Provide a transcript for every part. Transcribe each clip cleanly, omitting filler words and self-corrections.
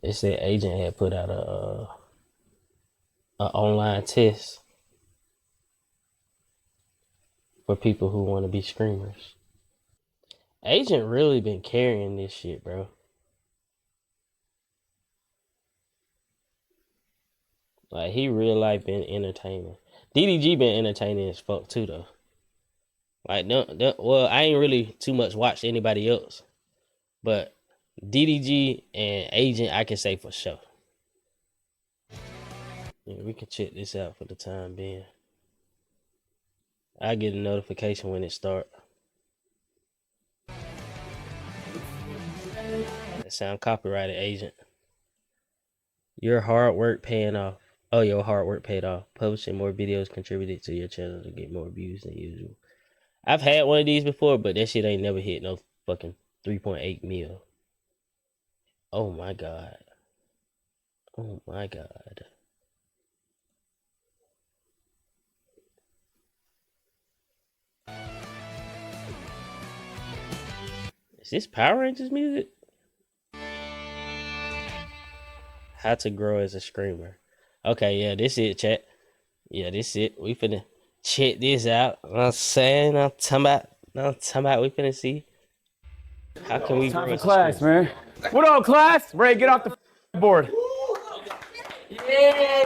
They said Agent had put out a online test for people who want to be streamers. Agent really been carrying this shit, bro. Like, he real life been entertaining. DDG been entertaining as fuck too, though. Like, no, well, I ain't really too much watched anybody else, but DDG and Agent, I can say for sure. Yeah, we can check this out for the time being. I get a notification when it start. That sound copyrighted, Agent. Your hard work paying off. Oh, your hard work paid off. Publishing more videos contributed to your channel to get more views than usual. I've had one of these before, but that shit ain't never hit no fucking 3.8 mil. Oh my god. Oh my god. Is this Power Rangers music? How to grow as a streamer. Okay, yeah, this it, chat. Yeah, this it. We finna check this out. You know what I'm saying? I'm talking about we finna see. How can we Time grow for as a class, streamer? man. What up, class? Ray, get off the board. Hey,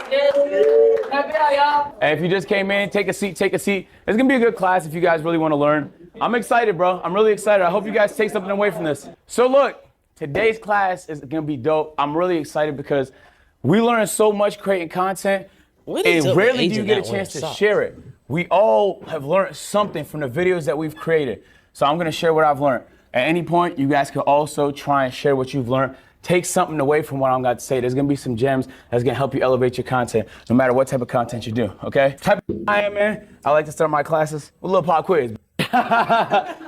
if you just came in, take a seat, take a seat. It's gonna be a good class if you guys really wanna learn. I'm excited, bro. I'm really excited. I hope you guys take something away from this. So look, today's class is gonna be dope. I'm really excited because we learn so much creating content, and rarely do you get a chance to share it. We all have learned something from the videos that we've created. So I'm gonna share what I've learned. At any point, you guys can also try and share what you've learned. Take something away from what I'm about to say. There's gonna be some gems that's gonna help you elevate your content, no matter what type of content you do, okay? Type of I am, man. I like to start my classes with a little pop quiz.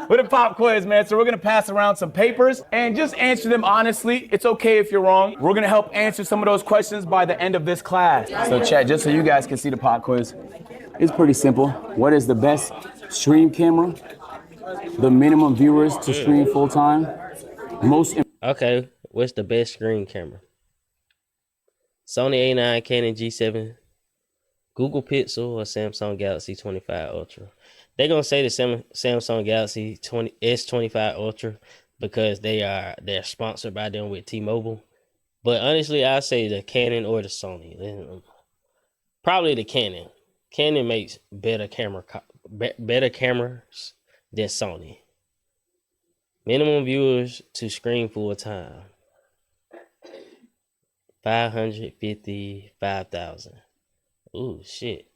With a pop quiz, man. So we're gonna pass around some papers and just answer them honestly. It's okay if you're wrong. We're gonna help answer some of those questions by the end of this class. So chat, just so you guys can see the pop quiz. It's pretty simple. What is the best stream camera? The minimum viewers to stream full time? Okay, what's the best screen camera? Sony A9, Canon G7, Google Pixel, or Samsung Galaxy 25 Ultra? They're gonna say the Samsung Galaxy S25 Ultra because they're sponsored by them with T-Mobile. But honestly, I say the Canon or the Sony. Probably the Canon. Canon makes better cameras than Sony. Minimum viewers to screen full time. 555,000. Ooh, shit.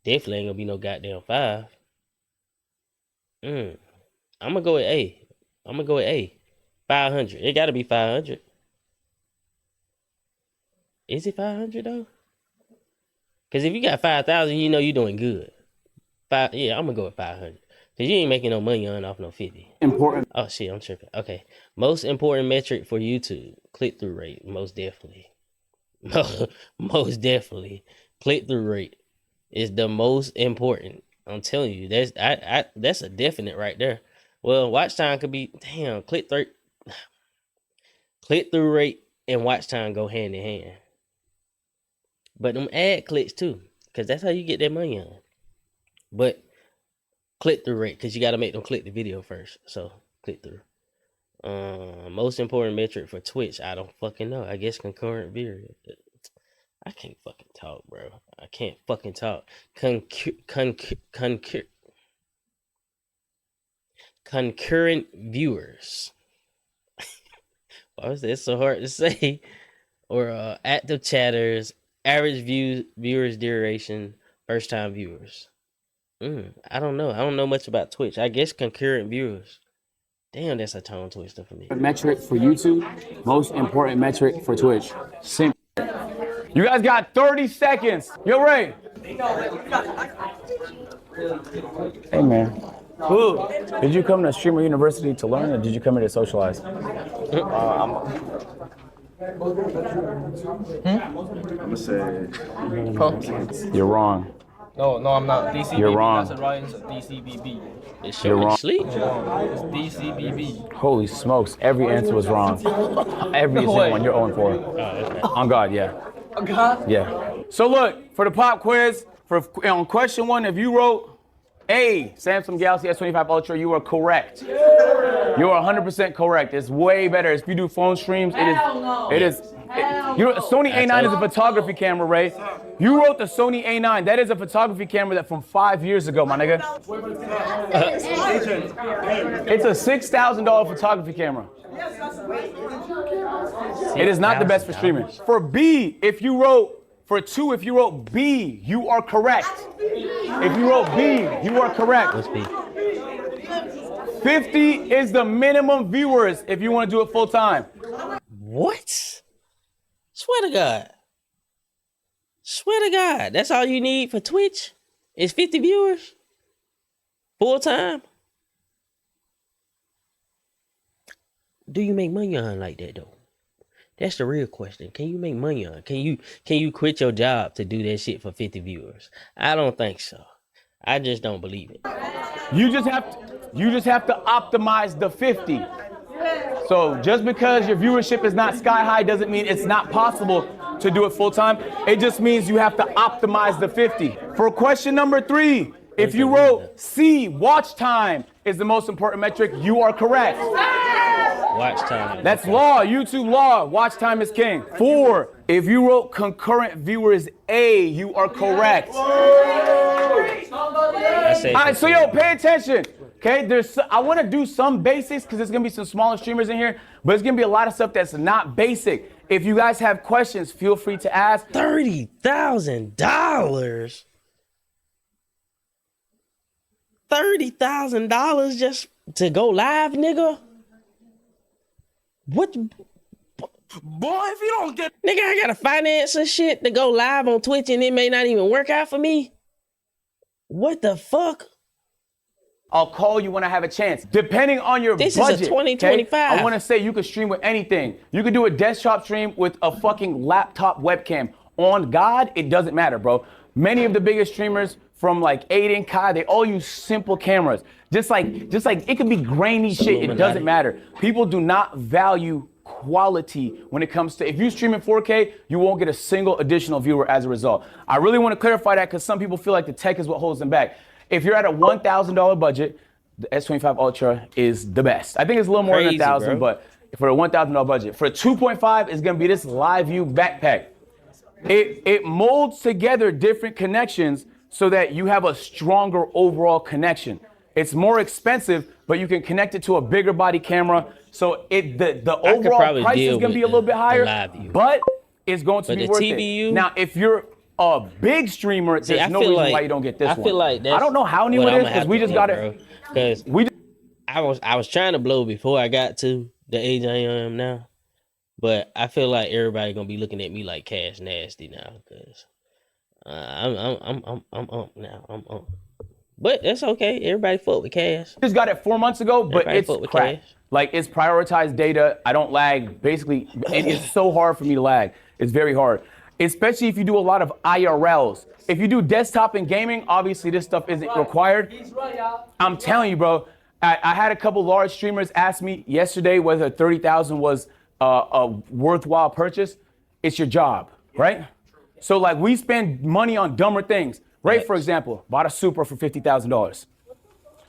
Definitely ain't gonna be no goddamn 5. I'm gonna go with A. 500. It gotta be 500. Is it 500 though? Because if you got 5,000, you know you're doing good. Yeah, I'm gonna go with 500. Because you ain't making no money on off no 50. Important. Oh shit, I'm tripping. Okay. Most important metric for YouTube. Click-through rate. Most definitely. Most definitely. Click-through rate is the most important. I'm telling you, that's a definite right there. Well, watch time could be click-through rate and watch time go hand in hand. But them ad clicks too, because that's how you get that money on. But click-through rate, because you got to make them click the video first. So click-through. Most important metric for Twitch, I don't fucking know. I guess concurrent viewers. I can't fucking talk, bro. I can't fucking talk. Concurrent viewers. Why was that so hard to say? Or active chatters, average viewers duration, first time viewers. I don't know. I don't know much about Twitch. I guess concurrent viewers. Damn, that's a tongue twister for me. Metric for YouTube, most important metric for Twitch. Simple. You guys got 30 seconds. Yo, Ray. Hey, man. Who? Did you come to Streamer University to learn, or did you come here to socialize? I'm gonna say. You're wrong. No, I'm not. DCBB. You're wrong. That's right. It's DCBB. It's You're showing wrong. sleep. It's DCBB. Holy smokes, every answer was wrong. Every single one, you're 0 for. Okay. On God, yeah. Yeah. So look, for the pop quiz, on question 1, if you wrote A, Samsung Galaxy S25 Ultra, you are correct. You are 100% correct. It's way better. If you do phone streams, Sony A9 is a photography camera, Ray. You wrote the Sony A9. That is a photography camera that from 5 years ago, my nigga. It's a $6,000 photography camera. It is not the best for streaming. For B, if you wrote B, you are correct. If you wrote B, you are correct. What's B? 50 is the minimum viewers if you want to do it full time. What? Swear to God. Swear to God. That's all you need for Twitch? Is 50 viewers? Full time? Do you make money on like that though? That's the real question. Can you make money on? Can you quit your job to do that shit for 50 viewers? I don't think so. I just don't believe it. You just have to optimize the 50. So just because your viewership is not sky high doesn't mean it's not possible to do it full time. It just means you have to optimize the 50. For question number 3, if you wrote C, watch time is the most important metric, you are correct. Watch time. That's law, YouTube law. Watch time is king. 4, if you wrote concurrent viewers A, you are correct. All right, so yo, pay attention. Okay, I want to do some basics because there's gonna be some smaller streamers in here, but it's gonna be a lot of stuff that's not basic. If you guys have questions, feel free to ask. $30,000. $30,000 just to go live, nigga? What? Boy, if you don't get... Nigga, I gotta finance and shit to go live on Twitch and it may not even work out for me? What the fuck? I'll call you when I have a chance. Depending on your budget. This is a 2025. Okay? I want to say you could stream with anything. You could do a desktop stream with a fucking laptop webcam. On God, it doesn't matter, bro. Many of the biggest streamers from like Aiden, Kai, they all use simple cameras. Just like it could be grainy shit, it doesn't matter. People do not value quality when it comes to, if you stream in 4K, you won't get a single additional viewer as a result. I really want to clarify that because some people feel like the tech is what holds them back. If you're at a $1,000 budget, the S25 Ultra is the best. I think it's a little more than 1,000, but for a $1,000 budget. For a 2.5, it's gonna be this Live View backpack. It molds together different connections so that you have a stronger overall connection. It's more expensive, but you can connect it to a bigger body camera. So the overall price is gonna be a little bit higher, but it's going to be worth it. Now, if you're a big streamer, there's no reason why you don't get this one. I feel like that's I don't know how new it is because we just got it. Because I was trying to blow before I got to the age I am now, but I feel like everybody gonna be looking at me like Cash Nasty now because I'm up now. I'm up. But that's okay. Everybody fuck with Cash. Just got it 4 months ago, but Everybody it's crap. Like, it's prioritized data. I don't lag. Basically, it is so hard for me to lag. It's very hard, especially if you do a lot of IRLs. If you do desktop and gaming, obviously this stuff isn't required. I'm telling you, bro. I had a couple large streamers ask me yesterday whether 30,000 was a worthwhile purchase. It's your job, right? So like we spend money on dumber things. Ray, for example, bought a Supra for $50,000.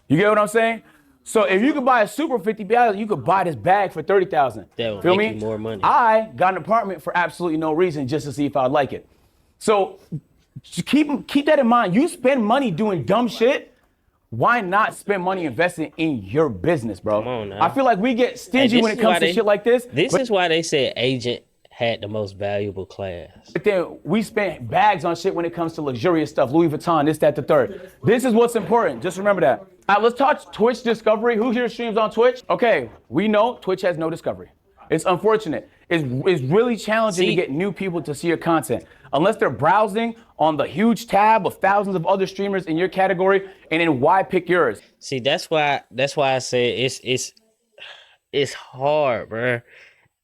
You get what I'm saying? So if you could buy a Supra for $50,000, you could buy this bag for $30,000. That would Feel make me? you more money. I got an apartment for absolutely no reason just to see if I'd like it. So just keep that in mind. You spend money doing dumb shit. Why not spend money investing in your business, bro? Come on now. I feel like we get stingy when it comes to shit like this. This is why they said Agent had the most valuable class. But then we spent bags on shit when it comes to luxurious stuff, Louis Vuitton, this, that, the third. This is what's important. Just remember that. All right, let's talk Twitch discovery. Who here streams on Twitch? Okay, we know Twitch has no discovery. It's unfortunate. It's really challenging to get new people to see your content. Unless they're browsing on the huge tab of thousands of other streamers in your category, and then why pick yours? See, that's why I say it's hard, bro.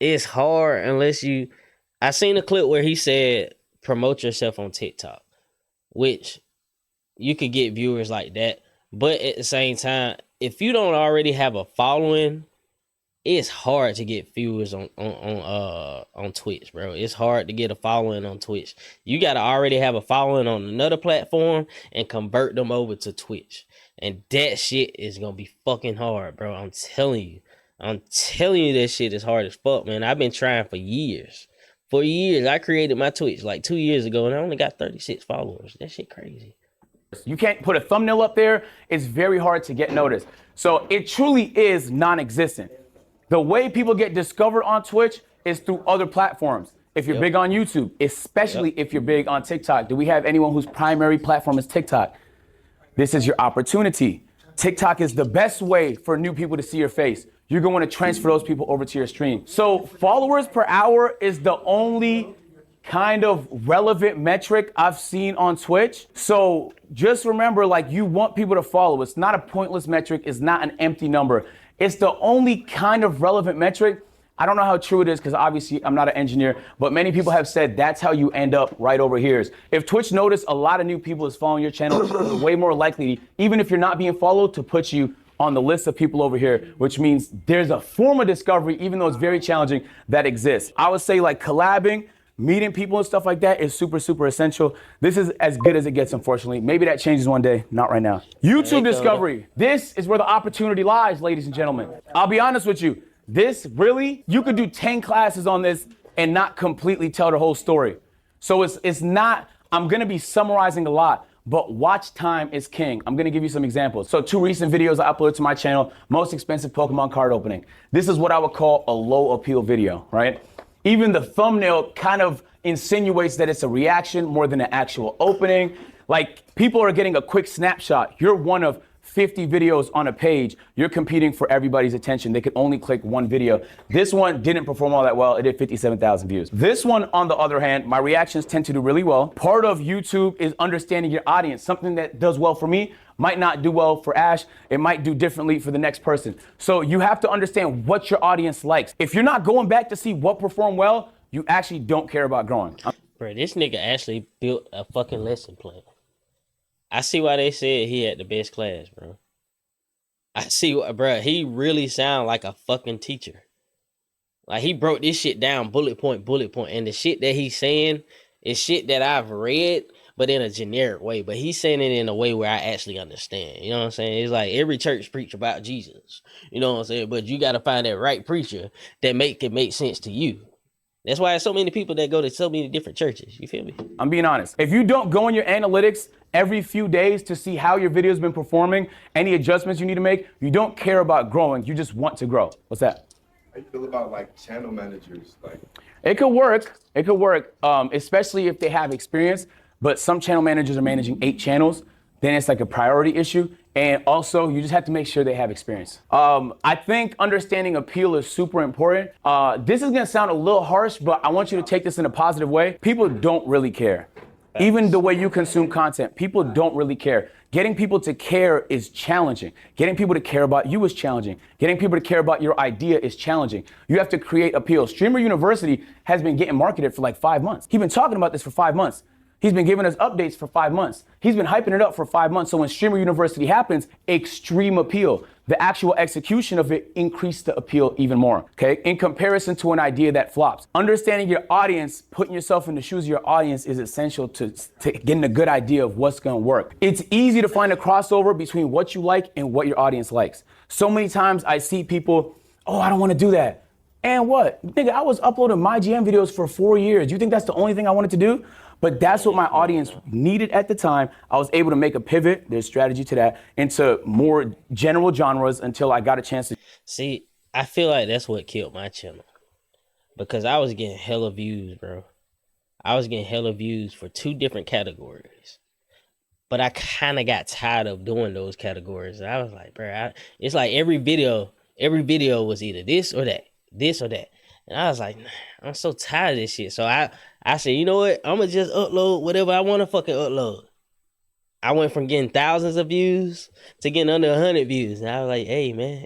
It's hard unless you. I seen a clip where he said promote yourself on TikTok, which you could get viewers like that. But at the same time, if you don't already have a following, it's hard to get viewers on Twitch, bro. It's hard to get a following on Twitch. You gotta already have a following on another platform and convert them over to Twitch. And that shit is gonna be fucking hard, bro. I'm telling you. That shit is hard as fuck, man. I've been trying for years. For years. I created my Twitch like 2 years ago and I only got 36 followers. That shit crazy. You can't put a thumbnail up there. It's very hard to get noticed. So it truly is non-existent. The way people get discovered on Twitch is through other platforms. If you're big on YouTube, especially if you're big on TikTok. Do we have anyone whose primary platform is TikTok? This is your opportunity. TikTok is the best way for new people to see your face. You're going to want to transfer those people over to your stream. So followers per hour is the only kind of relevant metric I've seen on Twitch. So just remember, like, you want people to follow. It's not a pointless metric. It's not an empty number. It's the only kind of relevant metric. I don't know how true it is because obviously I'm not an engineer, but many people have said that's how you end up right over here. If Twitch noticed a lot of new people is following your channel, it's way more likely, even if you're not being followed, to put you on the list of people over here, which means there's a form of discovery, even though it's very challenging, that exists. I would say like collabing, meeting people and stuff like that is super, super essential. This is as good as it gets, unfortunately. Maybe that changes one day, not right now. YouTube discovery. This is where the opportunity lies, ladies and gentlemen. I'll be honest with you. This really, you could do 10 classes on this and not completely tell the whole story. So it's not, I'm gonna be summarizing a lot, but watch time is king. I'm gonna give you some examples. So 2 recent videos I uploaded to my channel, most expensive Pokemon card opening. This is what I would call a low appeal video, right? Even the thumbnail kind of insinuates that it's a reaction more than an actual opening. Like, people are getting a quick snapshot. You're one of 50 videos on a page. You're competing for everybody's attention. They could only click one video. This one didn't perform all that well. It did 57,000 views. This one, on the other hand, my reactions tend to do really well. Part of YouTube is understanding your audience. Something that does well for me might not do well for Ash. It might do differently for the next person. So you have to understand what your audience likes. If you're not going back to see what performed well, you actually don't care about growing. Bro, this nigga actually built a fucking lesson plan. I see why they said he had the best class, bro. I see what, bro, he really sound like a fucking teacher. Like, he broke this shit down bullet point, and the shit that he's saying is shit that I've read, but in a generic way. But he's saying it in a way where I actually understand. You know what I'm saying? It's like every church preach about Jesus. You know what I'm saying? But you got to find that right preacher that make it make sense to you. That's why there's so many people that go to so many different churches. You feel me? I'm being honest. If you don't go in your analytics every few days to see how your video's been performing, any adjustments you need to make, you don't care about growing. You just want to grow. What's that? How you feel about like channel managers? Like, it could work. It could work, especially if they have experience. But some channel managers are managing 8 channels. Then it's like a priority issue. And also, you just have to make sure they have experience. I think understanding appeal is super important. This is gonna sound a little harsh, but I want you to take this in a positive way. People don't really care. Even the way you consume content, people don't really care. Getting people to care is challenging. Getting people to care about you is challenging. Getting people to care about your idea is challenging. You have to create appeal. Streamer University has been getting marketed for like 5 months. He's been talking about this for 5 months. He's been giving us updates for 5 months. He's been hyping it up for 5 months. So when Streamer University happens, extreme appeal. The actual execution of it increased the appeal even more, okay? In comparison to an idea that flops. Understanding your audience, putting yourself in the shoes of your audience is essential to getting a good idea of what's gonna work. It's easy to find a crossover between what you like and what your audience likes. So many times I see people, oh, I don't wanna do that. And what? Nigga, I was uploading my GM videos for 4 years. Do you think that's the only thing I wanted to do? But that's what my audience needed at the time. I was able to make a pivot, there's strategy to that, into more general genres until I got a chance to. See, I feel like that's what killed my channel. Because I was getting hella views, bro. I was getting hella views for 2 different categories. But I kind of got tired of doing those categories. I was like, bro, it's like every video was either this or that. And I was like, nah, I'm so tired of this shit. So I said, you know what? I'm going to just upload whatever I want to fucking upload. I went from getting thousands of views to getting under 100 views. And I was like, hey, man.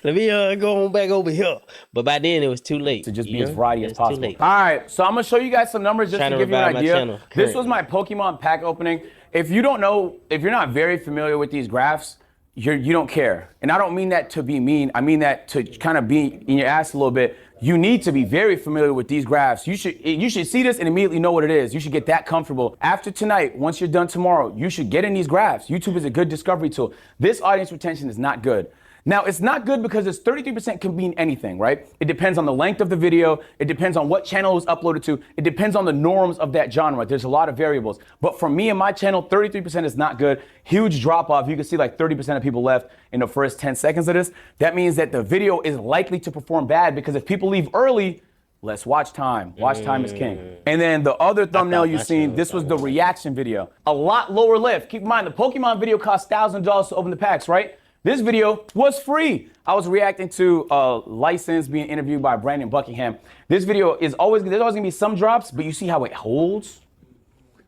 Let me go on back over here. But by then it was too late. To just be you as know? variety It as was too possible. late. All right, so I'm gonna show you guys some numbers just Trying to to give you an revive my idea. channel This was my Pokemon pack opening. If you don't know, if you're not very familiar with these graphs, you don't care. And I don't mean that to be mean. I mean that to kind of be in your ass a little bit. You need to be very familiar with these graphs. You should see this and immediately know what it is. You should get that comfortable. After tonight, once you're done tomorrow, you should get in these graphs. YouTube is a good discovery tool. This audience retention is not good. Now, it's not good because it's 33% can mean anything, right? It depends on the length of the video. It depends on what channel it was uploaded to. It depends on the norms of that genre. There's a lot of variables. But for me and my channel, 33% is not good. Huge drop off. You can see like 30% of people left in the first 10 seconds of this. That means that the video is likely to perform bad because if people leave early, less watch time. Watch time is king. And then the other thumbnail you've seen, this was the reaction video. A lot lower lift. Keep in mind, the Pokemon video cost $1,000 to open the packs, right? This video was free. I was reacting to a license being interviewed by Brandon Buckingham. This video is there's always gonna be some drops, but you see how it holds?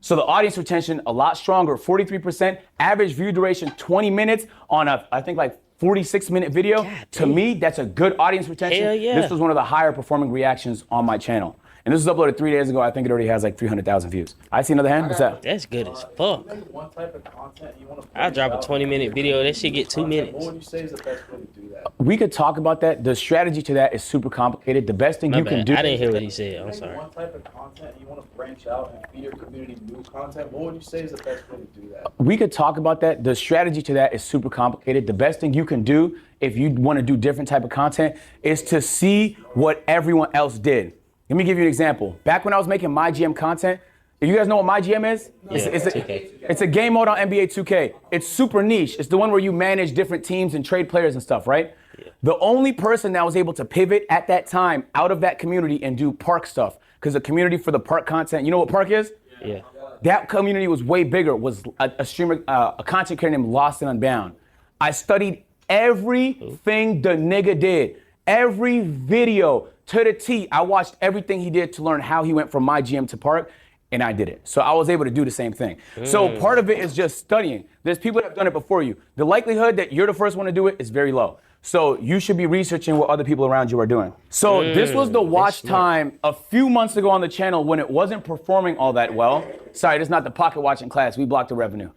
So the audience retention, a lot stronger, 43%, average view duration, 20 minutes on I think like 46-minute video. To me, that's a good audience retention. Hell yeah. This was one of the higher performing reactions on my channel. And this was uploaded 3 days ago. I think it already has like 300,000 views. I see another hand. What's that? That's good as fuck. One type of content you want to. I'll drop a 20-minute video. That shit get 2 minutes. What would you say is the best way to do that? We could talk about that. The strategy to that is super complicated. The best thing My you can bad. do. I didn't hear what he said. I'm sorry. One type of content you want to branch out and feed your community new content. What would you say is the best way to do that? We could talk about that. The strategy to that is super complicated. The best thing you can do if you want to do different type of content is to see what everyone else did. Let me give you an example. Back when I was making my GM content, if you guys know what my GM is, it's a game mode on NBA 2K. It's super niche. It's the one where you manage different teams and trade players and stuff, right? Yeah. The only person that was able to pivot at that time out of that community and do park stuff, because the community for the park content, you know what park is? Yeah. That community was way bigger, was a streamer, a content creator named Lost and Unbound. I studied everything the nigga did. Every video to the T. I watched everything he did to learn how he went from my GM to park, and I did it. So I was able to do the same thing. So part of it is just studying. There's people that have done it before you. The likelihood that you're the first one to do it is very low. So you should be researching what other people around you are doing. So this was the watch time a few months ago on the channel when it wasn't performing all that well. Sorry, this is not the pocket watching class. We blocked the revenue.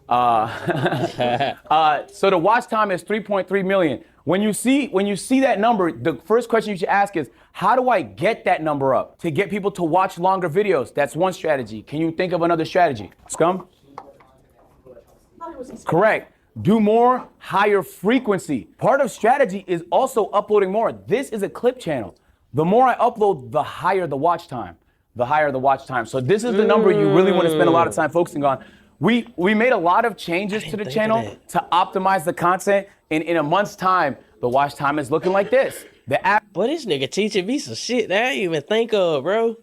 So the watch time is 3.3 million. When you see that number, the first question you should ask is, how do I get that number up? To get people to watch longer videos. That's one strategy. Can you think of another strategy? Scum? Correct. Do more, higher frequency. Part of strategy is also uploading more. This is a clip channel. The more I upload, the higher the watch time. The higher the watch time. So this is the number you really want to spend a lot of time focusing on. We made a lot of changes to the channel to optimize the content. And in a month's time, the watch time is looking like this. The app. Boy, this nigga teaching me some shit that I didn't even think of, bro.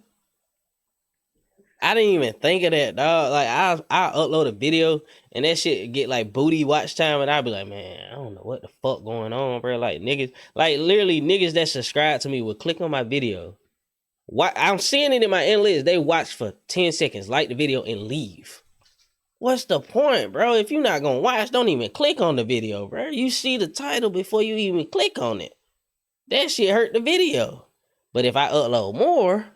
I didn't even think of that, dog. Like, I upload a video and that shit get like booty watch time, and I be like, man, I don't know what the fuck going on, bro. Like, niggas, like literally niggas that subscribe to me will click on my video. I'm seeing it in my analytics. They watch for 10 seconds, like the video, and leave. What's the point, bro? If you're not gonna watch, don't even click on the video, bro. You see the title before you even click on it. That shit hurt the video. But if I upload more,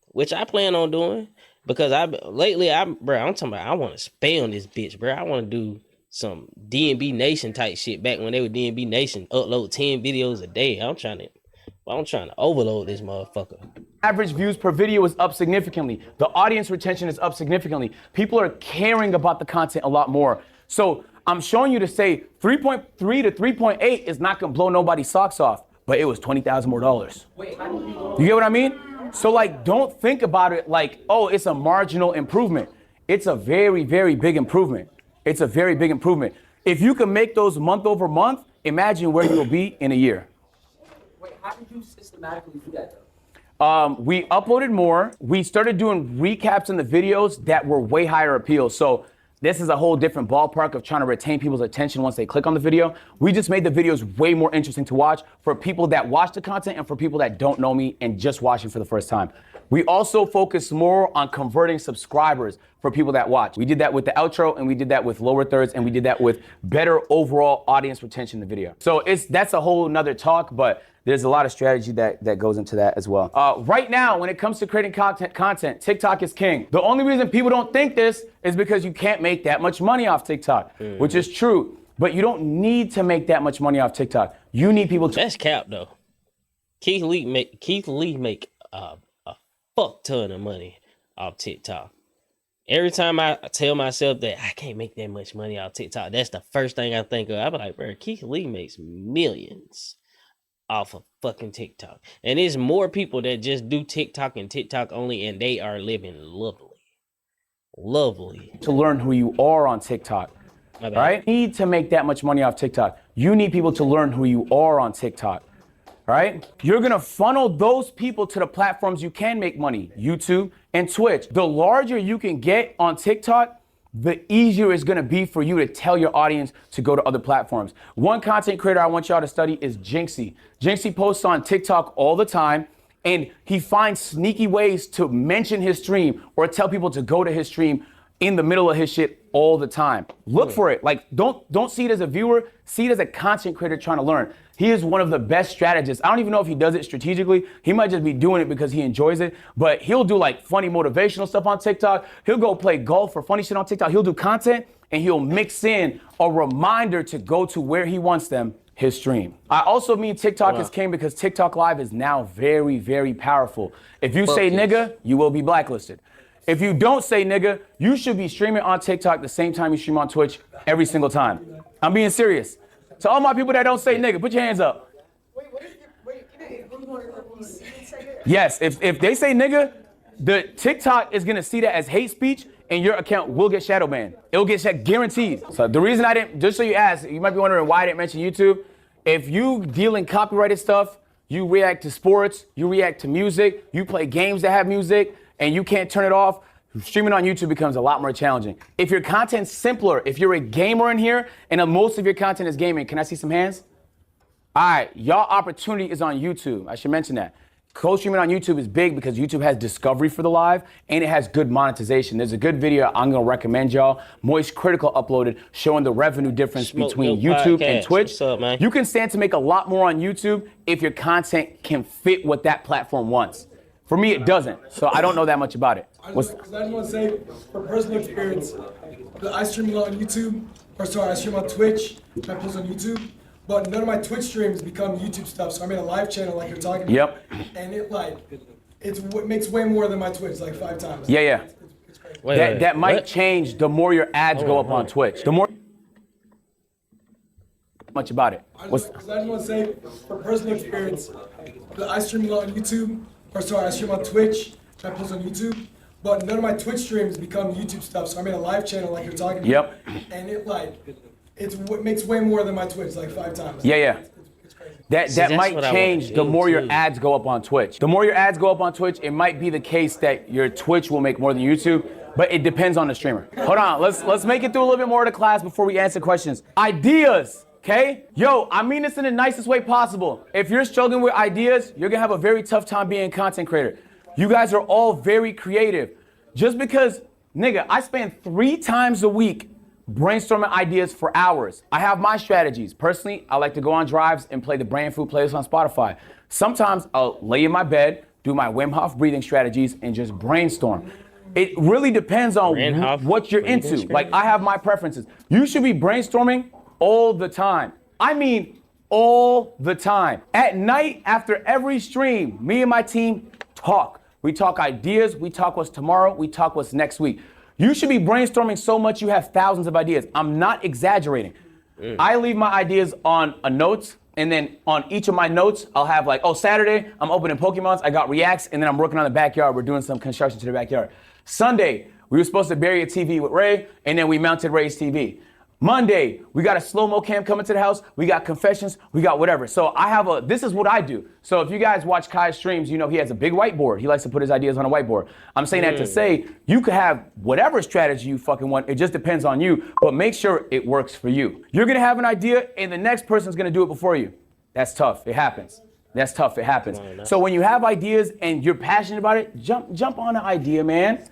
which I plan on doing, because I'm talking about I want to spam this bitch, bro. I want to do some DNB Nation type shit back when they were DNB Nation, upload 10 videos a day. I'm trying to overload this motherfucker. Average views per video is up significantly. The audience retention is up significantly. People are caring about the content a lot more. So I'm showing you to say 3.3 to 3.8 is not gonna blow nobody's socks off, but it was $20,000 more. You get what I mean? So like, don't think about it like, oh, it's a marginal improvement. It's a very, very big improvement. It's a very big improvement. If you can make those month over month, imagine where you'll be in a year. Wait, how did you systematically do that though? We uploaded more. We started doing recaps in the videos that were way higher appeal. So this is a whole different ballpark of trying to retain people's attention once they click on the video. We just made the videos way more interesting to watch for people that watch the content and for people that don't know me and just watching for the first time. We also focus more on converting subscribers for people that watch. We did that with the outro, and we did that with lower thirds, and we did that with better overall audience retention in the video. So that's a whole nother talk, but there's a lot of strategy that goes into that as well. Right now, when it comes to creating content, TikTok is king. The only reason people don't think this is because you can't make that much money off TikTok, which is true. But you don't need to make that much money off TikTok. You need people to. That's cap though. Keith Lee make a fuck ton of money off TikTok. Every time I tell myself that I can't make that much money off TikTok, that's the first thing I think of. I'm like, bro, Keith Lee makes millions off of fucking TikTok. And there's more people that just do TikTok and TikTok only, and they are living lovely. To learn who you are on TikTok, right? You need to make that much money off TikTok. You need people to learn who you are on TikTok, right? You're gonna funnel those people to the platforms you can make money, YouTube and Twitch. The larger you can get on TikTok, the easier it's gonna be for you to tell your audience to go to other platforms. One content creator I want y'all to study is Jinxie. Jinxie posts on TikTok all the time, and he finds sneaky ways to mention his stream or tell people to go to his stream in the middle of his shit all the time. Look for it. Like, don't see it as a viewer, see it as a content creator trying to learn. He is one of the best strategists. I don't even know if he does it strategically. He might just be doing it because he enjoys it, but he'll do like funny motivational stuff on TikTok. He'll go play golf or funny shit on TikTok. He'll do content and he'll mix in a reminder to go to where he wants them, his stream. I also mean TikTok is king because TikTok Live is now very, very powerful. If you say nigga, you will be blacklisted. If you don't say nigga, you should be streaming on TikTok the same time you stream on Twitch every single time. I'm being serious. To all my people that don't say nigga, put your hands up. Yes, if they say nigga, the TikTok is gonna see that as hate speech and your account will get shadow banned. It'll get guaranteed. So the reason I didn't, just so you ask, you might be wondering why I didn't mention YouTube. If you deal in copyrighted stuff, you react to sports, you react to music, you play games that have music, and you can't turn it off, streaming on YouTube becomes a lot more challenging. If your content's simpler, if you're a gamer in here and most of your content is gaming, can I see some hands? All right, y'all opportunity is on YouTube. I should mention that. Co-streaming on YouTube is big because YouTube has discovery for the live and it has good monetization. There's a good video I'm gonna recommend y'all. Moist Critical uploaded showing the revenue difference between YouTube and Twitch. What's up, man? You can stand to make a lot more on YouTube if your content can fit what that platform wants. For me, it doesn't, so I don't know that much about it. I just want to say, from personal experience, I stream a lot on YouTube, I stream on Twitch, I post on YouTube, but none of my Twitch streams become YouTube stuff, so I made a live channel like you're talking about. Yep. And it makes way more than my Twitch, like 5 times. Yeah. It's crazy. That might change the more your ads go up on Twitch. The more much about it. I just want to say, from personal experience, I stream a lot on YouTube, I stream on Twitch, I post on YouTube, but none of my Twitch streams become YouTube stuff, so I made a live channel like you're talking about. Yep. And it makes way more than my Twitch, like 5 times. Yeah. It's crazy. That might change the more your ads go up on Twitch. The more your ads go up on Twitch, it might be the case that your Twitch will make more than YouTube, but it depends on the streamer. Hold on, let's make it through a little bit more of the class before we answer questions. Ideas. Okay? Yo, I mean this in the nicest way possible. If you're struggling with ideas, you're gonna have a very tough time being a content creator. You guys are all very creative. Just because, nigga, I spend 3 times a week brainstorming ideas for hours. I have my strategies. Personally, I like to go on drives and play the Brand Food playlist on Spotify. Sometimes I'll lay in my bed, do my Wim Hof breathing strategies, and just brainstorm. It really depends on what you're into. Like, I have my preferences. You should be brainstorming all the time. I mean, all the time. At night, after every stream, me and my team talk. We talk ideas, we talk what's tomorrow, we talk what's next week. You should be brainstorming so much you have thousands of ideas. I'm not exaggerating. I leave my ideas on a note, and then on each of my notes, I'll have like, oh, Saturday, I'm opening Pokemons, I got reacts, and then I'm working on the backyard. We're doing some construction to the backyard. Sunday, we were supposed to bury a TV with Ray, and then we mounted Ray's TV. Monday, we got a slow-mo cam coming to the house. We got confessions. We got whatever. So this is what I do. So if you guys watch Kai's streams, you know he has a big whiteboard. He likes to put his ideas on a whiteboard. I'm saying that to say you could have whatever strategy you fucking want. It just depends on you, but make sure it works for you. You're going to have an idea and the next person's going to do it before you. That's tough. It happens. That's tough. It happens. So when you have ideas and you're passionate about it, jump on the idea, man.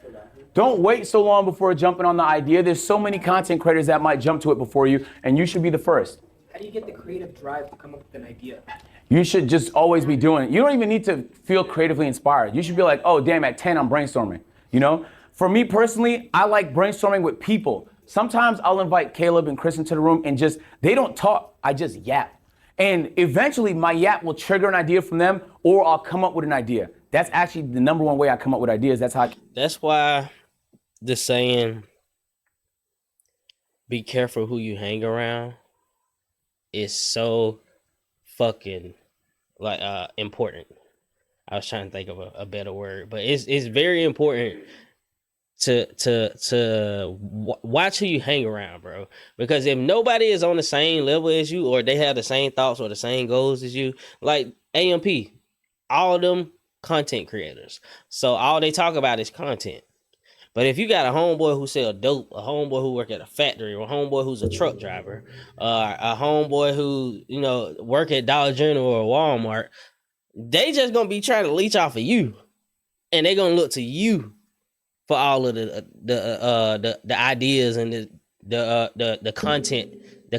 Don't wait so long before jumping on the idea. There's so many content creators that might jump to it before you, and you should be the first. How do you get the creative drive to come up with an idea? You should just always be doing it. You don't even need to feel creatively inspired. You should be like, oh, damn, at 10, I'm brainstorming. You know? For me personally, I like brainstorming with people. Sometimes I'll invite Caleb and Chris into the room and they don't talk. I just yap. And eventually my yap will trigger an idea from them, or I'll come up with an idea. That's actually the number one way I come up with ideas. That's why the saying, be careful who you hang around, is so fucking important. I was trying to think of a better word, but it's very important to watch who you hang around, bro. Because if nobody is on the same level as you, or they have the same thoughts or the same goals as you, like AMP, all of them content creators. So all they talk about is content. But if you got a homeboy who sell dope, a homeboy who work at a factory, or a homeboy who's a truck driver, a homeboy who, you know, work at Dollar General or Walmart, they just gonna be trying to leech off of you, and they gonna look to you for all of the ideas and the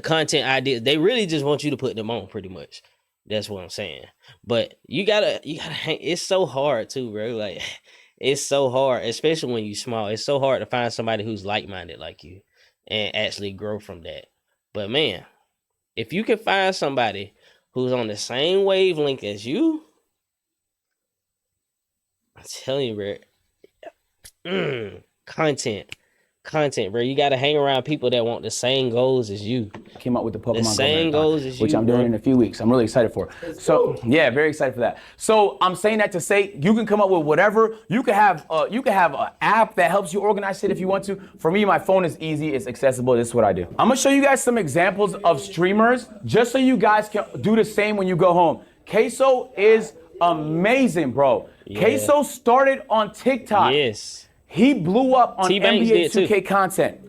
content ideas. They really just want you to put them on, pretty much. That's what I'm saying. But you gotta hang. It's so hard too, bro. Like, it's so hard, especially when you small. It's so hard to find somebody who's like-minded like you and actually grow from that. But man, if you can find somebody who's on the same wavelength as you, I'm telling you, bro, content, bro. You got to hang around people that want the same goals as you. I came up with the Pokemon the same Go goals Marathon, as which you, I'm doing bro. in a few weeks. I'm really excited for. So yeah, very excited for that. So I'm saying that to say you can come up with whatever. You can have an app that helps you organize it if you want to. For me, my phone is easy. It's accessible. This is what I do. I'm gonna show you guys some examples of streamers just so you guys can do the same when you go home. Queso is amazing, bro. Yeah. Queso started on TikTok. Yes. He blew up on T-Banks NBA did 2K content.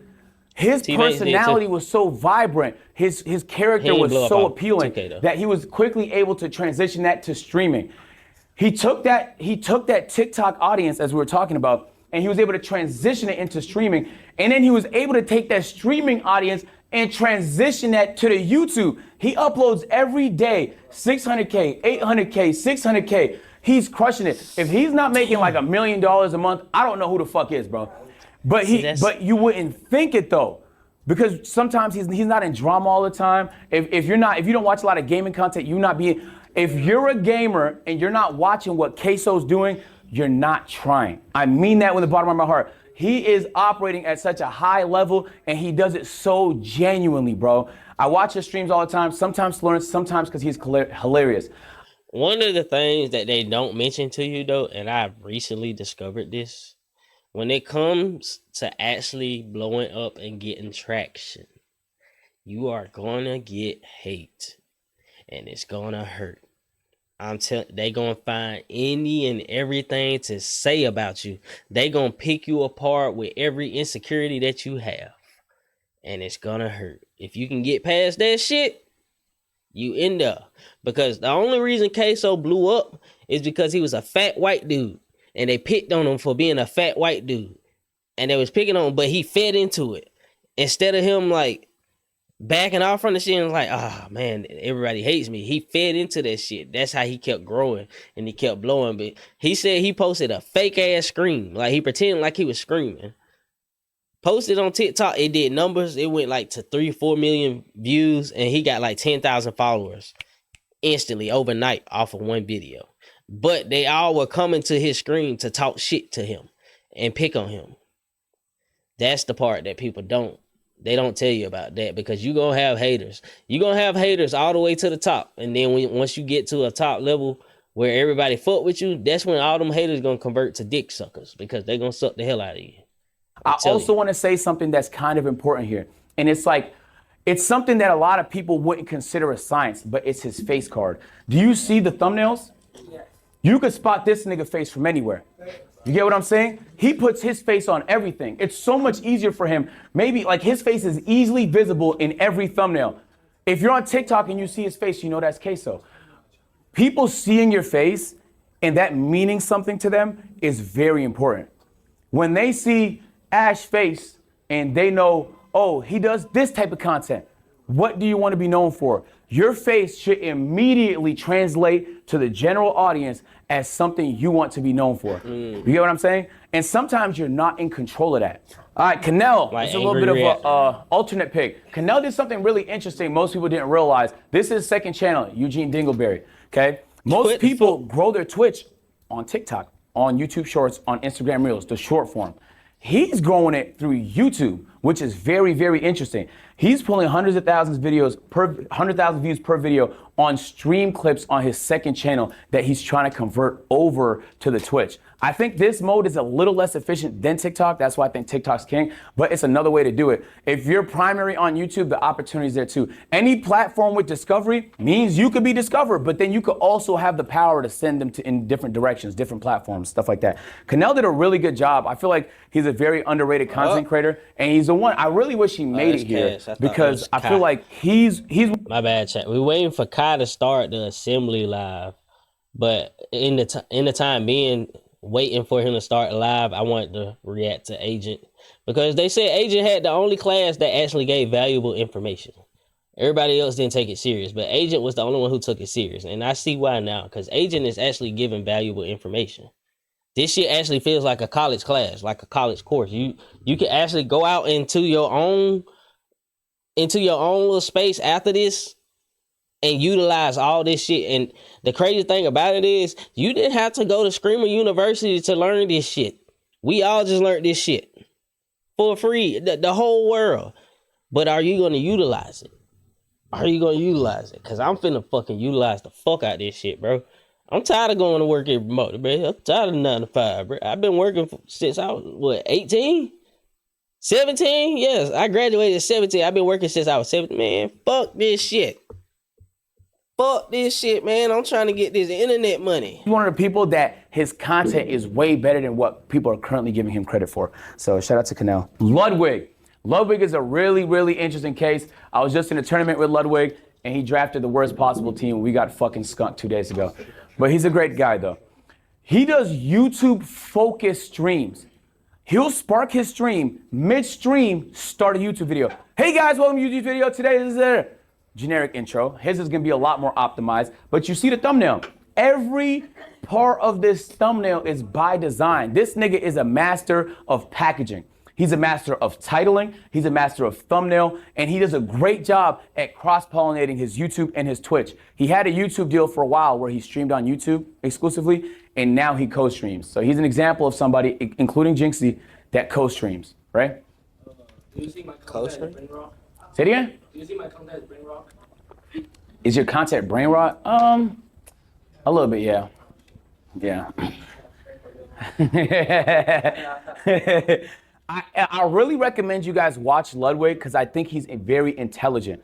His T-Banks did personality too. was so vibrant. His character He was blew up so on appealing 2K though. that he was quickly able to transition that to streaming. He took that TikTok audience, as we were talking about, and he was able to transition it into streaming. And then he was able to take that streaming audience and transition that to the YouTube. He uploads every day, 600K, 800K, 600K. He's crushing it. If he's not making like $1 million a month, I don't know who the fuck is, bro. But but you wouldn't think it though, because sometimes he's not in drama all the time. If you don't watch a lot of gaming content, if you're a gamer and you're not watching what Queso's doing, you're not trying. I mean that with the bottom of my heart. He is operating at such a high level and he does it so genuinely, bro. I watch his streams all the time, sometimes to learn, sometimes because he's hilarious. One of the things that they don't mention to you though, and I've recently discovered this, when it comes to actually blowing up and getting traction, you are gonna get hate and it's gonna hurt. They gonna find any and everything to say about you. They gonna pick you apart with every insecurity that you have, and it's gonna hurt. If you can get past that shit, you in there. Because the only reason Queso blew up is because he was a fat white dude, and they picked on him for being a fat white dude, and they was picking on him, but he fed into it instead of him like backing off from the shit and was like, ah, man, everybody hates me. He fed into that shit. That's how he kept growing and he kept blowing. But he said he posted a fake ass scream, like he pretended like he was screaming. Posted on TikTok, it did numbers. It went like to 3-4 million views, and he got like 10,000 followers instantly overnight off of one video. But they all were coming to his screen to talk shit to him and pick on him. That's the part that people don't tell you about, that because you're gonna have haters. You're gonna have haters all the way to the top, and then once you get to a top level where everybody fuck with you, that's when all them haters gonna convert to dick suckers, because they're gonna suck the hell out of you. I also want to say something that's kind of important here. And it's like, It's something that a lot of people wouldn't consider a science, but it's his face card. Do you see the thumbnails? Yes. You could spot this nigga face from anywhere. You get what I'm saying? He puts his face on everything. It's so much easier for him. Maybe like his face is easily visible in every thumbnail. If you're on TikTok and you see his face, you know that's queso. People seeing your face and that meaning something to them is very important. When they see Ash face and they know, oh, he does this type of content, what do you want to be known for? Your face should immediately translate to the general audience as something you want to be known for. You get what I'm saying? And sometimes you're not in control of that. All right, Canel is a little bit of a alternate pick. Canel did something really interesting most people didn't realize. This is his second channel, Eugene Dingleberry, okay? Most people grow their Twitch on TikTok, on YouTube Shorts, on Instagram Reels, the short form. He's growing it through YouTube, which is very, very interesting. He's pulling hundreds of thousands views per video on stream clips on his second channel that he's trying to convert over to the Twitch. I think this mode is a little less efficient than TikTok. That's why I think TikTok's king, but it's another way to do it. If you're primary on YouTube, the opportunity's there too. Any platform with discovery means you could be discovered, but then you could also have the power to send them in different directions, different platforms, stuff like that. Canel did a really good job. I feel like he's a very underrated content creator, and he's the one. I really wish he made it here because I feel like he's. My bad, chat. We're waiting for Kai to start the assembly live, but in the time being, waiting for him to start live, I wanted to react to Agent because they said Agent had the only class that actually gave valuable information. Everybody else didn't take it serious, but Agent was the only one who took it serious, and I see why now because Agent is actually giving valuable information. This shit actually feels like a college class, like a college course. You can actually go out into your own little space after this and utilize all this shit. And the crazy thing about it is you didn't have to go to Streamer University to learn this shit. We all just learned this shit for free, the whole world. But are you going to utilize it? Are you going to utilize it? Because I'm finna fucking utilize the fuck out of this shit, bro. I'm tired of going to work every month, bro. I'm tired of 9 to 5, bro. I've been working since I was, 18? 17? Yes, I graduated at 17. I've been working since I was 17. Man, fuck this shit. Fuck this shit, man. I'm trying to get this internet money. He's one of the people that his content is way better than what people are currently giving him credit for. So shout out to Canel. Ludwig. Ludwig is a really, really interesting case. I was just in a tournament with Ludwig, and he drafted the worst possible team. We got fucking skunked 2 days ago. But he's a great guy, though. He does YouTube-focused streams. He'll spark his stream, mid-stream, start a YouTube video. Hey guys, welcome to YouTube video. Today this is a generic intro. His is gonna be a lot more optimized, but you see the thumbnail. Every part of this thumbnail is by design. This nigga is a master of packaging. He's a master of titling, he's a master of thumbnail, and he does a great job at cross-pollinating his YouTube and his Twitch. He had a YouTube deal for a while where he streamed on YouTube exclusively, and now he co-streams. So he's an example of somebody, including Jinxie, that co-streams, right? Do you see my content as brain rot? Say it again? Do you see my content as brain rot? Is your content brain rot? A little bit, yeah. Yeah. I really recommend you guys watch Ludwig because I think he's very intelligent.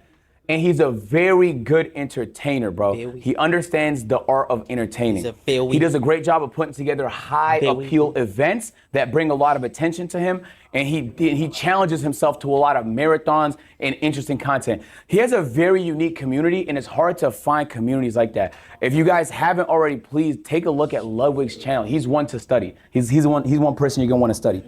And he's a very good entertainer, bro. He understands the art of entertaining. He does a great job of putting together high appeal events that bring a lot of attention to him. And he challenges himself to a lot of marathons and interesting content. He has a very unique community, and it's hard to find communities like that. If you guys haven't already, please take a look at Ludwig's channel. He's one to study. He's one person you're gonna want to study.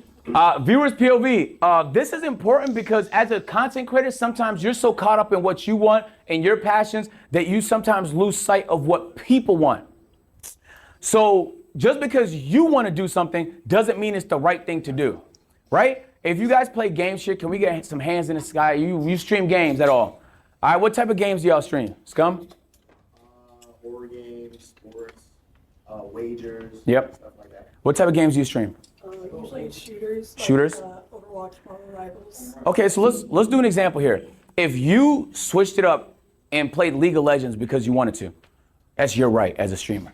Viewers POV, this is important because as a content creator, sometimes you're so caught up in what you want and your passions that you sometimes lose sight of what people want. So just because you want to do something doesn't mean it's the right thing to do, right? If you guys play game shit, can we get some hands in the sky? You stream games at all? All right, what type of games do y'all stream? Scum? Horror games, sports, wagers, Yep. stuff like that. What type of games do you stream? Usually shooters. Shooters? Like, Overwatch, Marvel Rivals. Okay, so let's do an example here. If you switched it up and played League of Legends because you wanted to, that's your right as a streamer.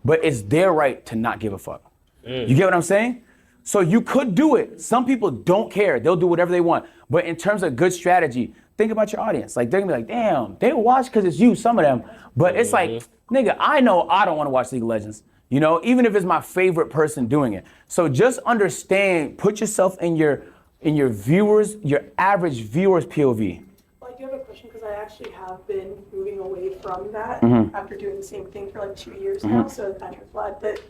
But it's their right to not give a fuck. You get what I'm saying? So you could do it. Some people don't care. They'll do whatever they want. But in terms of good strategy, think about your audience. Like, they're gonna be like, damn, they watch because it's you, some of them. But it's like, nigga, I know I don't want to watch League of Legends. You know, even if it's my favorite person doing it. So just understand, put yourself in your viewers, your average viewer's POV. Well, I do have a question because I actually have been moving away from that after doing the same thing for like 2 years now. So I'm glad that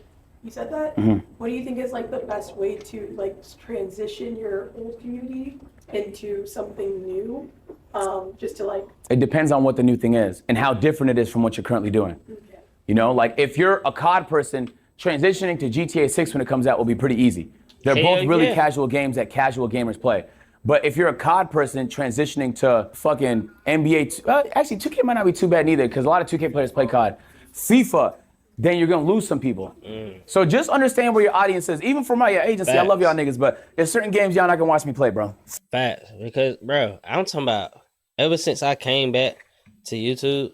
you said that. What do you think is like the best way to like transition your old community into something new? Just to like. It depends on what the new thing is and how different it is from what you're currently doing. You know, like if you're a COD person, transitioning to GTA 6 when it comes out will be pretty easy. They're both really casual games that casual gamers play. But if you're a COD person transitioning to fucking NBA, actually 2K might not be too bad neither because a lot of 2K players play COD. FIFA, then you're gonna lose some people. So just understand where your audience is. Even for my agency, I love y'all niggas, but there's certain games y'all not gonna watch me play, bro. Facts, because bro, I'm talking about ever since I came back to YouTube.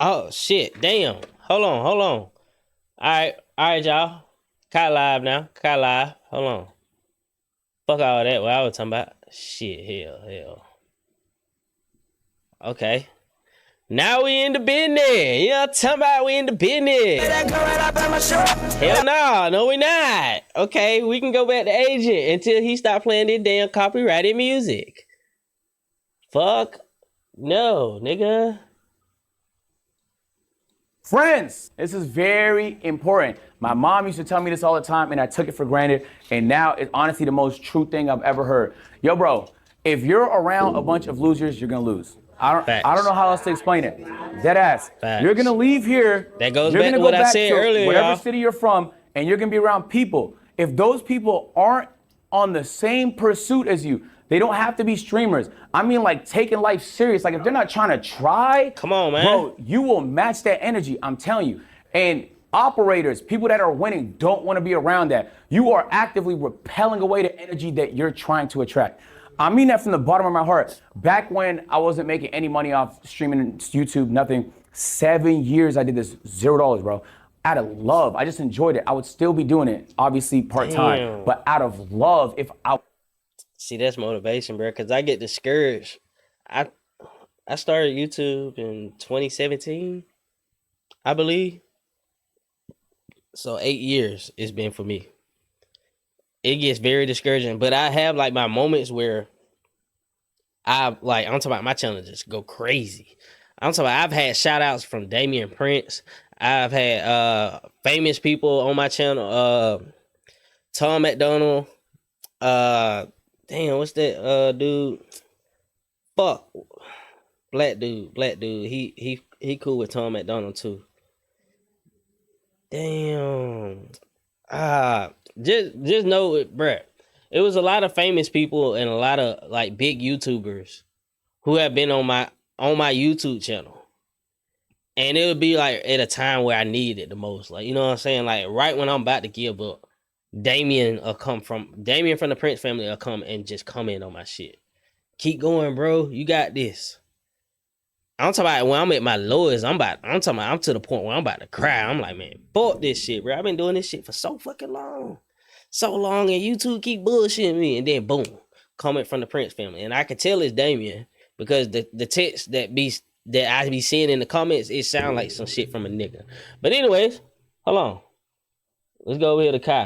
Oh shit! Damn! Hold on. All right, y'all. Cut live now. Cut live. Hold on. Fuck all that. What I was talking about? Shit. Hell. Okay. Now we in the business. You know what I'm talking about? We in the business. Hell no, we not. Okay, we can go back to Agent until he stop playing this damn copyrighted music. Fuck no, nigga. Friends, this is very important. My mom used to tell me this all the time and I took it for granted. And now it's honestly the most true thing I've ever heard. Yo, bro, if you're around a bunch of losers, you're gonna lose. I don't know how else to explain it. Dead ass. Facts. You're gonna leave here. That goes you're back gonna to go what I back said to earlier, whatever y'all. city you're from, and you're gonna be around people. If those people aren't on the same pursuit as you, they don't have to be streamers. I mean, like taking life serious. Like if they're not trying to try, come on, man. Bro, you will match that energy. I'm telling you. And operators, people that are winning, don't want to be around that. You are actively repelling away the energy that you're trying to attract. I mean that from the bottom of my heart. Back when I wasn't making any money off streaming YouTube, nothing, 7 years I did this, $0, bro. Out of love, I just enjoyed it. I would still be doing it, obviously part-time, but out of love, if I... See, that's motivation, bro, because I get discouraged. I started YouTube in 2017, I believe. So 8 years it's been for me. It gets very discouraging, but I have like my moments where I'm talking about my channel just go crazy. I'm talking about I've had shout outs from Damian Prince. I've had famous people on my channel. Tom McDonald. Damn, what's that dude? Fuck. Black dude. He cool with Tom McDonald too. Damn. Just know it, bruh. It was a lot of famous people and a lot of like big YouTubers who have been on my YouTube channel. And it would be like at a time where I needed it the most. Like, you know what I'm saying? Like right when I'm about to give up, Damien from the Prince family will come and just comment on my shit. Keep going, bro. You got this. I'm talking about when I'm at my lowest, I'm to the point where I'm about to cry. I'm like, man, fuck this shit, bro. I've been doing this shit for so fucking long. So long, and YouTube keep bullshitting me. And then boom, comment from the Prince family. And I can tell it's Damien because the text that I be seeing in the comments, it sound like some shit from a nigga. But anyways, hold on. Let's go over here to Kai.